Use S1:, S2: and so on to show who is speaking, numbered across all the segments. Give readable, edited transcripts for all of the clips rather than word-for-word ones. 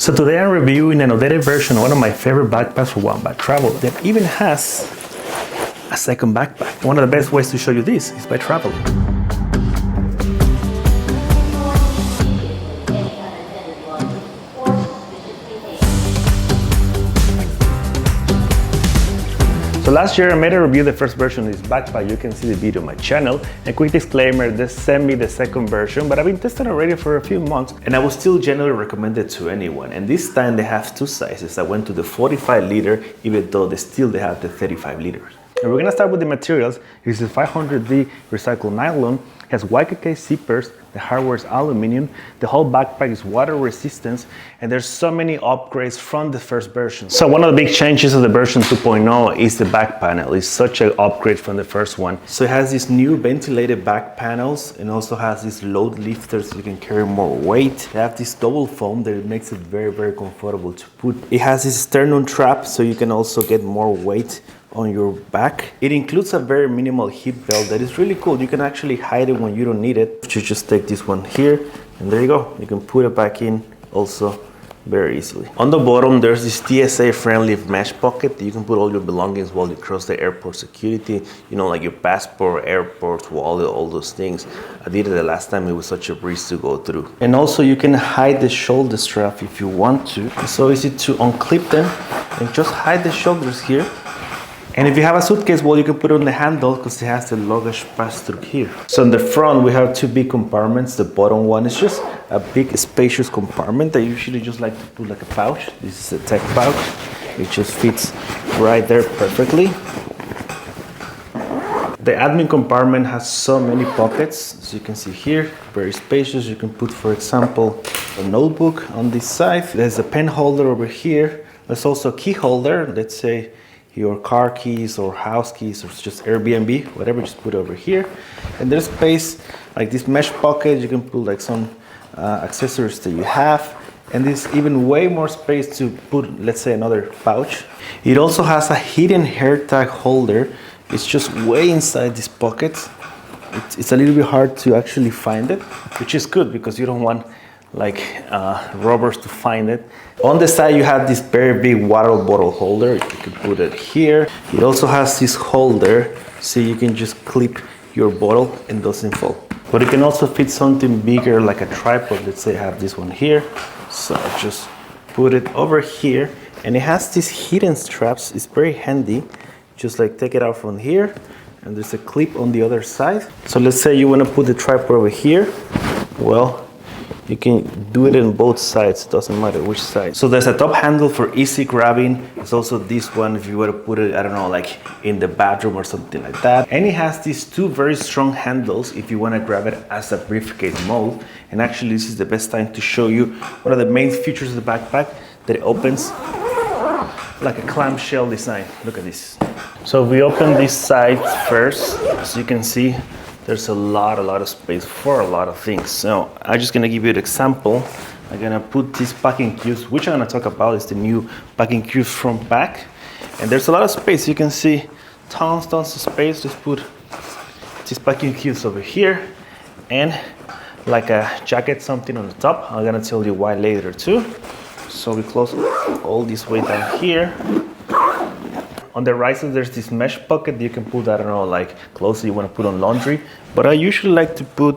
S1: So today I'm reviewing an updated version of one of my favorite backpacks for onebag travel that even has a second backpack. One of the best ways to show you this is by traveling. So last year I made a review of the first version of this backpack. You can see the video on my channel. A quick disclaimer, they sent me the second version, but I've been testing already for a few months and I would still generally recommend it to anyone. And this time they have two sizes. I went to the 45 liter, even though they have the 35 liters. And we're gonna start with the materials. This is 500D recycled nylon, has YKK zippers, the hardware is aluminum, the whole backpack is water resistant, and there's so many upgrades from the first version. So one of the big changes of the version 2.0 is the back panel. It's such an upgrade from the first one. So it has these new ventilated back panels and also has these load lifters so you can carry more weight. They have this double foam that makes it very, very comfortable to put. It has this sternum trap so you can also get more weight on your back. It includes a very minimal hip belt that is really cool. You can actually hide it when you don't need it. You just take this one here and there you go. You can put it back in also very easily. On the bottom there's this TSA friendly mesh pocket that you can put all your belongings while you cross the airport security, you know, like your passport, airport wallet, all those things. I did it the last time. It was such a breeze to go through. And also you can hide the shoulder strap if you want to. It's so easy to unclip them and just hide the shoulders here. And if you have a suitcase, well, you can put it on the handle because it has the luggage pass-through here. So in the front, we have two big compartments. The bottom one is just a big spacious compartment that I usually just like to put like a pouch. This is a tech pouch. It just fits right there perfectly. The admin compartment has so many pockets, as you can see here, very spacious. You can put, for example, a notebook on this side. There's a pen holder over here. There's also a key holder, let's say, your car keys or house keys or just Airbnb, whatever, just put it over here. And there's space like this mesh pocket. You can put like some accessories that you have. And there's even way more space to put, let's say, another pouch. It also has a hidden hair tag holder. It's just way inside this pocket. It's a little bit hard to actually find it, which is good because you don't want like robbers to find it. On the side you have this very big water bottle holder. You can put it here. It also has this holder so you can just clip your bottle and it doesn't fall. But it can also fit something bigger like a tripod. Let's say I have this one here. So I just put it over here and it has these hidden straps. It's very handy. Just like take it out from here and there's a clip on the other side. So let's say you want to put the tripod over here. Well, you can do it on both sides, doesn't matter which side. So there's a top handle for easy grabbing. There's also this one if you were to put it, I don't know, like in the bathroom or something like that. And it has these two very strong handles if you want to grab it as a briefcase mode. And actually this is the best time to show you one of the main features of the backpack, that it opens like a clamshell design. Look at this. So if we open this side first, as you can see, there's a lot of space for a lot of things. So I'm just gonna give you an example. I'm gonna put these packing cubes, which I'm gonna talk about is the new packing cubes from PAKT. And there's a lot of space. You can see tons of space. Just put these packing cubes over here and like a jacket, something on the top. I'm gonna tell you why later too. So we close all this way down here. On the right side, there's this mesh pocket that you can put, I don't know, like clothes you want to put on laundry. But I usually like to put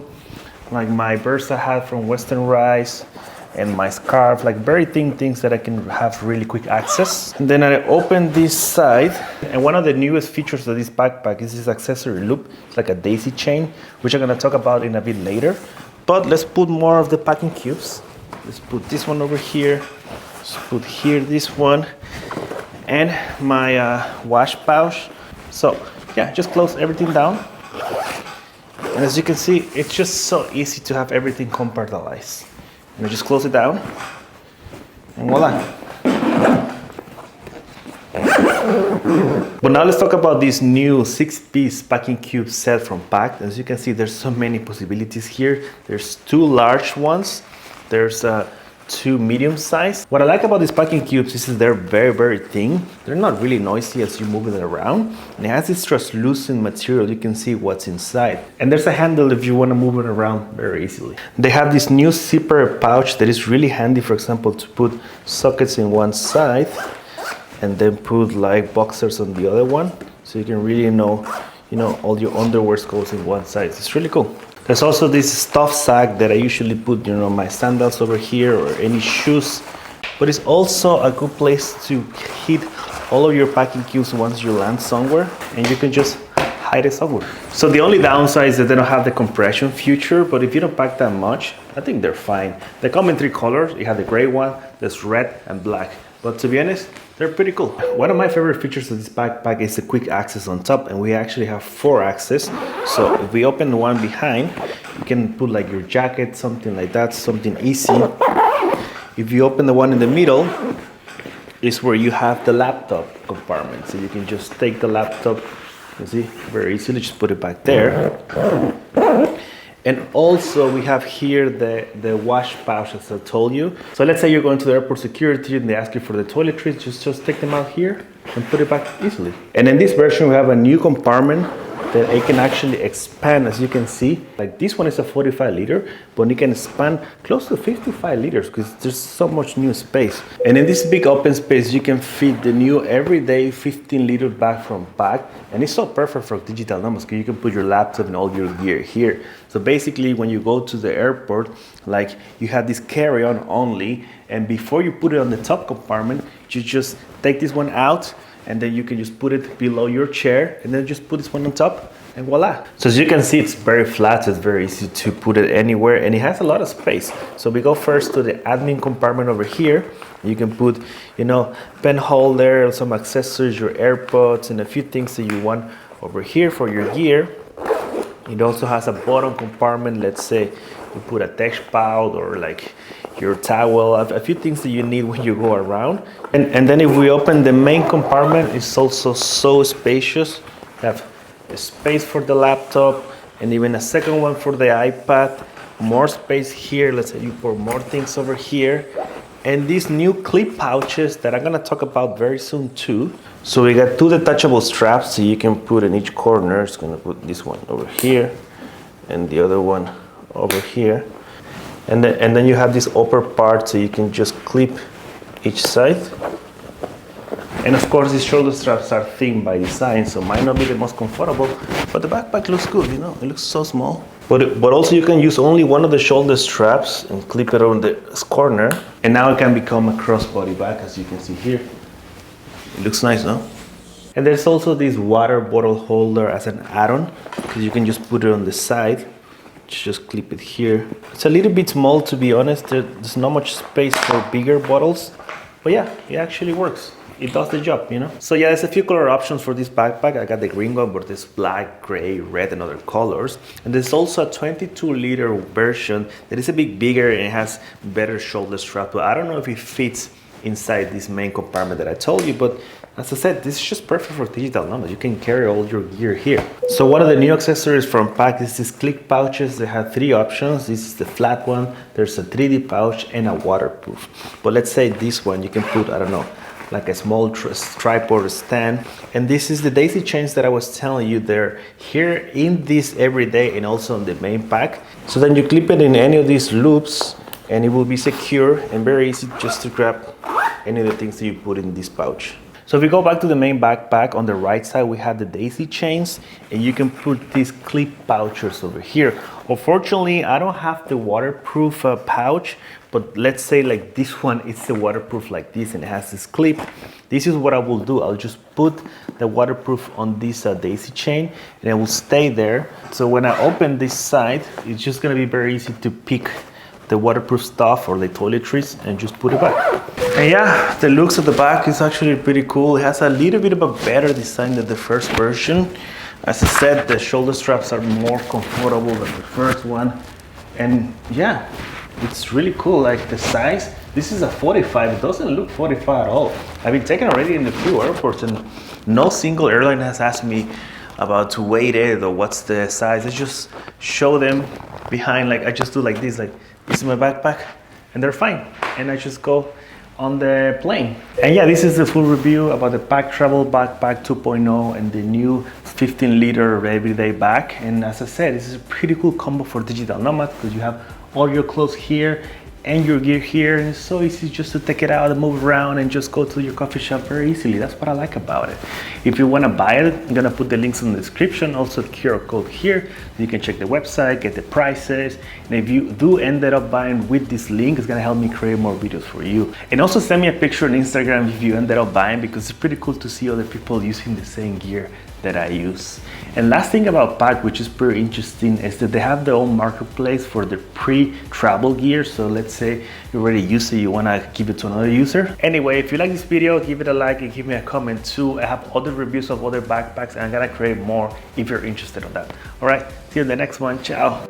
S1: like my Versa hat from Western Rice and my scarf, like very thin things that I can have really quick access. And then I open this side. And one of the newest features of this backpack is this accessory loop. It's like a daisy chain, which I'm going to talk about in a bit later. But let's put more of the packing cubes. Let's put this one over here. Let's put here this one. And my wash pouch. So yeah, just close everything down. And as you can see, it's just so easy to have everything compartmentalized. And I just close it down. And voila. But now let's talk about this new 6-piece packing cube set from PAKT. As you can see, there's so many possibilities here. There's two large ones. There's to medium size. What I like about these packing cubes is they're very thin. They're not really noisy as you move it around. And it has this translucent material. You can see what's inside. And there's a handle if you want to move it around very easily. They have this new zipper pouch that is really handy, for example, to put sockets in one side and then put like boxers on the other one. So you can really know, all your underwear goes in one side. It's really cool. There's also this stuff sack that I usually put, my sandals over here or any shoes. But it's also a good place to hid all of your packing cubes once you land somewhere, and you can just hide it somewhere. So the only downside is that they don't have the compression feature, but if you don't pack that much, I think they're fine. They come in 3 colors. You have the gray one, there's red and black. But to be honest, they're pretty cool. One of my favorite features of this backpack is the quick access on top, and we actually have 4 access. So if we open the one behind, you can put like your jacket, something like that, something easy. If you open the one in the middle, is where you have the laptop compartment. So you can just take the laptop, you see, very easily, just put it back there. And also we have here the wash pouch, as I told you. So let's say you're going to the airport security and they ask you for the toiletries, just take them out here and put it back easily. And in this version, we have a new compartment that it can actually expand, as you can see. Like this one is a 45 liter, but it can expand close to 55 liters because there's so much new space. And in this big open space, you can fit the new everyday 15 liter bag from PAKT. And it's so perfect for digital nomads because you can put your laptop and all your gear here. So basically, when you go to the airport, like you have this carry-on only, and before you put it on the top compartment, you just take this one out, and then you can just put it below your chair, and then just put this one on top, and voila. So as you can see, it's very flat, it's very easy to put it anywhere, and it has a lot of space. So we go first to the admin compartment over here. You can put, pen holder, some accessories, your AirPods, and a few things that you want over here for your gear. It also has a bottom compartment. Let's say you put a tech pouch or like your towel, a few things that you need when you go around. And then if we open the main compartment, it's also so spacious. You have a space for the laptop and even a second one for the iPad. More space here. Let's say you put more things over here. And these new clip pouches that I'm gonna talk about very soon too. So we got 2 detachable straps so you can put in each corner. It's gonna put this one over here and the other one over here. And then you have this upper part so you can just clip each side. And of course, these shoulder straps are thin by design, so might not be the most comfortable, but the backpack looks good, it looks so small. But also you can use only one of the shoulder straps and clip it on the corner. And now it can become a crossbody bag, as you can see here. It looks nice, no? And there's also this water bottle holder as an add-on, because you can just put it on the side. Just clip it here. It's a little bit small, to be honest. There's not much space for bigger bottles, but yeah, it actually works. It does the job, So yeah, there's a few color options for this backpack. I got the green one, but there's black, gray, red, and other colors. And there's also a 22 liter version that is a bit bigger and it has better shoulder strap. But I don't know if it fits inside this main compartment that I told you, but as I said, this is just perfect for digital nomads. You can carry all your gear here. So one of the new accessories from PAKT is these click pouches. They have 3 options. This is the flat one. There's a 3D pouch and a waterproof. But let's say this one, you can put, I don't know, like a small tripod stand. And this is the daisy chains that I was telling you. They're here in this everyday and also on the main pack. So then you clip it in any of these loops and it will be secure and very easy just to grab any of the things that you put in this pouch. So if we go back to the main backpack, on the right side we have the daisy chains, and you can put these clip pouches over here. Unfortunately, I don't have the waterproof pouch, but let's say like this one, it's the waterproof like this and it has this clip. This is what I will do. I'll just put the waterproof on this daisy chain and it will stay there. So when I open this side, it's just gonna be very easy to pick the waterproof stuff or the toiletries and just put it back. And yeah, the looks of the back is actually pretty cool. It has a little bit of a better design than the first version. As I said, the shoulder straps are more comfortable than the first one. And yeah, it's really cool. Like the size, this is a 45. It doesn't look 45 at all. I've been taken already in a few airports and no single airline has asked me about to weight it or what's the size. I just show them behind, like I just do like this is my backpack. and they're fine. And I just go on the plane. And yeah, this is the full review about the PAKT Travel Backpack 2.0 and the new 15-liter everyday bag. And as I said, this is a pretty cool combo for digital nomads because you have all your clothes here and your gear here, and it's so easy just to take it out and move around and just go to your coffee shop very easily. That's what I like about it. If you want to buy it, I'm gonna put the links in the description, also the QR code here. You can check the website, get the prices, and if you do end up buying with this link, it's gonna help me create more videos for you. And also send me a picture on Instagram if you ended up buying, because it's pretty cool to see other people using the same gear that I use. And last thing about PAKT, which is pretty interesting, is that they have their own marketplace for the pre-travel gear. So let's say you already use it, you wanna give it to another user. Anyway, if you like this video, give it a like and give me a comment too. I have other reviews of other backpacks and I'm gonna create more if you're interested in that. All right, see you in the next one, ciao.